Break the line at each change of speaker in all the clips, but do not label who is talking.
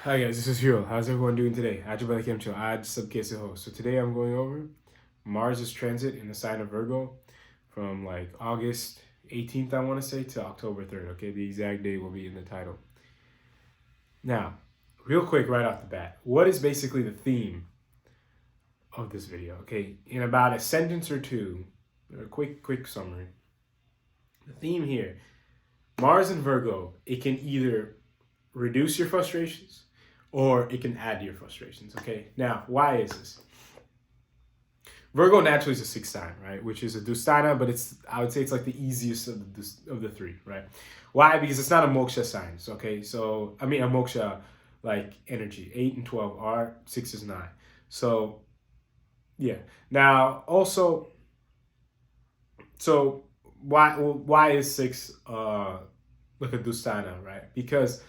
Hi guys, this is Hiro. How's everyone doing today? So today I'm going over Mars's transit in the sign of Virgo from like August 18th, I want to say, to October 3rd. Okay, the exact date will be in the title. Now, real quick, right off the bat, what is basically the theme of this video? Okay, in about a sentence or two, a quick summary. The theme here, Mars and Virgo, it can either reduce your frustrations or it can add to your frustrations. Okay, now why is this? Virgo naturally is a sixth sign, right? Which is a Dustana, but I would say it's like the easiest of the three, right? Why? Because it's not a moksha sign. Okay, so I mean a moksha like energy. 8 and 12 are, 6 is 9. So yeah. Now also, so why is 6 like a Dustana, right? Because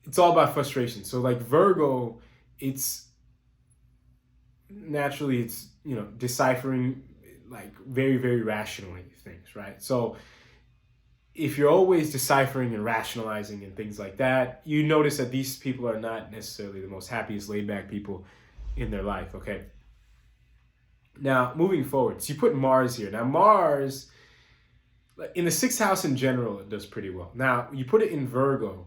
it's all about frustration. So like Virgo, it's naturally deciphering like very rationally things, right? So if you're always deciphering and rationalizing and things like that, you notice that these people are not necessarily the most happiest laid back people in their life. Okay, now moving forward, so you put Mars here. Now Mars in the sixth house in general, it does pretty well. Now you put it in Virgo,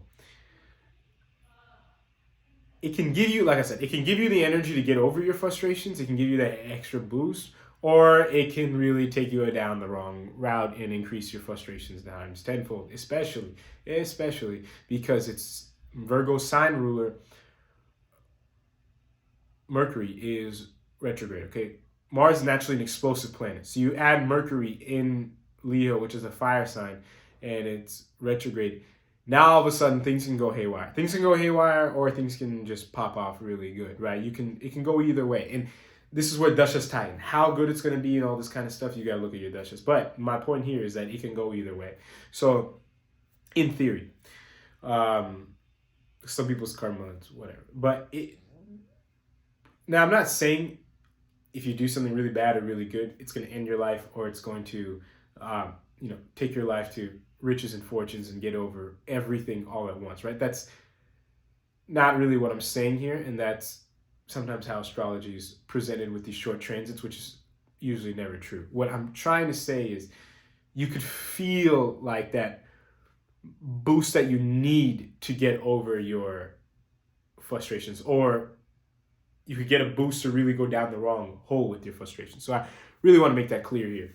it can give you, like I said, it can give you the energy to get over your frustrations. It can give you that extra boost, or it can really take you down the wrong route and increase your frustrations times tenfold, especially because it's Virgo's sign ruler. Mercury is retrograde, okay? Mars is naturally an explosive planet. So you add Mercury in Leo, which is a fire sign, and it's retrograde. Now all of a sudden things can go haywire. Things can go haywire or things can just pop off really good, right? It can go either way. And this is where Dashas tie in. How good it's gonna be and all this kind of stuff, you gotta look at your Dashas. But my point here is that it can go either way. So in theory, some people's karma is whatever. Now I'm not saying if you do something really bad or really good, it's going to end your life or it's going to, take your life to riches and fortunes and get over everything all at once, right? That's not really what I'm saying here, and that's sometimes how astrology is presented with these short transits, which is usually never true. What I'm trying to say is you could feel like that boost that you need to get over your frustrations, or you could get a boost to really go down the wrong hole with your frustration. So I really want to make that clear here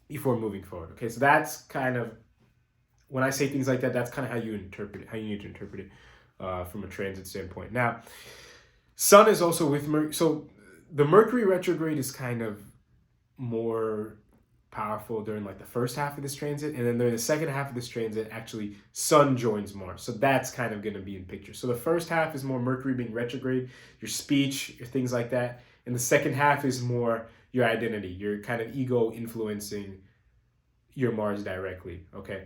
before moving forward. Okay, so that's kind of, when I say things like that, that's kind of how you interpret it, how you need to interpret it from a transit standpoint. Now, Sun is also with Mercury. So the Mercury retrograde is kind of more powerful during like the first half of this transit, and then during the second half of this transit, actually Sun joins Mars, so that's kind of going to be in picture. So the first half is more Mercury being retrograde, your speech, your things like that, and the second half is more your identity, your kind of ego influencing your Mars directly. Okay,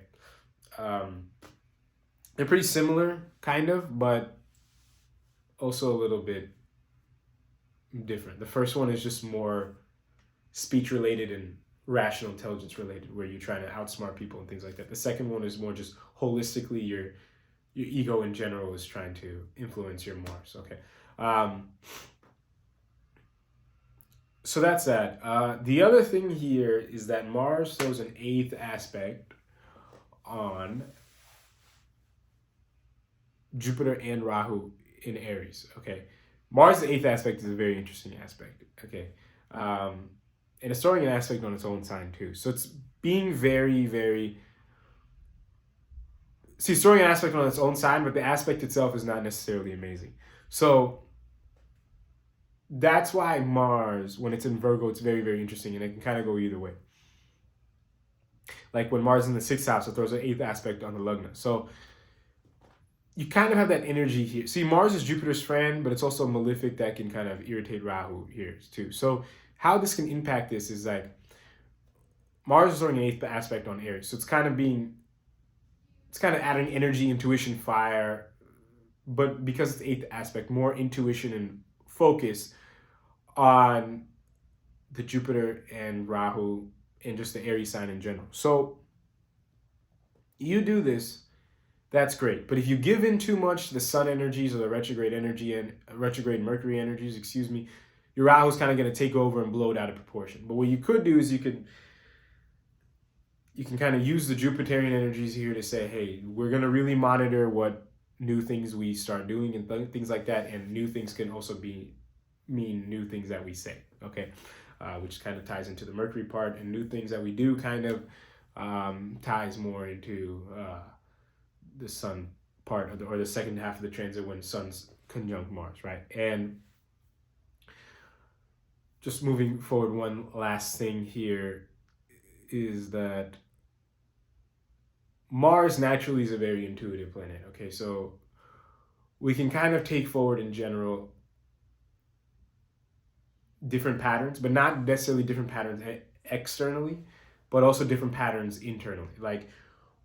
they're pretty similar, kind of, but also a little bit different. The first one is just more speech related and rational intelligence related, where you're trying to outsmart people and things like that. The second one is more just holistically your ego in general is trying to influence your Mars. Okay, so that's that. The other thing here is that Mars throws an eighth aspect on Jupiter and Rahu in Aries. Okay, Mars the eighth aspect is a very interesting aspect. Okay, and it's throwing an aspect on its own sign too. So it's being very. See, it's throwing an aspect on its own sign, but the aspect itself is not necessarily amazing. So that's why Mars, when it's in Virgo, it's very interesting, and it can kind of go either way. Like when Mars is in the sixth house, it throws an eighth aspect on the Lugna. So you kind of have that energy here. See, Mars is Jupiter's friend, but it's also malefic that can kind of irritate Rahu here too. So how this can impact this is like Mars is throwing an eighth aspect on Aries. So it's kind of adding energy, intuition, fire, but because it's eighth aspect, more intuition and focus on the Jupiter and Rahu and just the Aries sign in general. So you do this that's great. But if you give in too much to the sun energies or the retrograde energy and retrograde Mercury energies, excuse me, your Rahu's kind of going to take over and blow it out of proportion. But what you could do is you can kind of use the Jupiterian energies here to say, hey, we're going to really monitor what new things we start doing and things like that. And new things can also mean new things that we say, okay? Which kind of ties into the Mercury part, and new things that we do kind of ties more into the sun part of or the second half of the transit when sun's conjunct Mars, right? And just moving forward, one last thing here is that Mars naturally is a very intuitive planet, okay? So we can kind of take forward in general different patterns, but not necessarily different patterns externally, but also different patterns internally. Like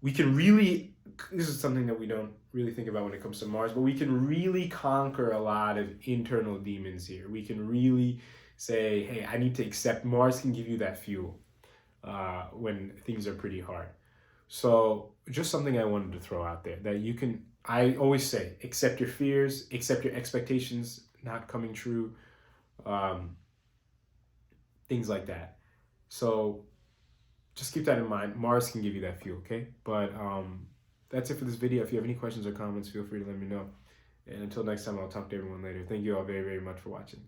we can really, this is something that we don't really think about when it comes to Mars, but we can really conquer a lot of internal demons here. We can really say, hey, I need to accept. Mars can give you that fuel when things are pretty hard. So just something I wanted to throw out there that you can, I always say, accept your fears, accept your expectations not coming true, things like that. So just keep that in mind. Mars can give you that fuel, okay? But that's it for this video. If you have any questions or comments, feel free to let me know. And until next time, I'll talk to everyone later. Thank you all very, very much for watching.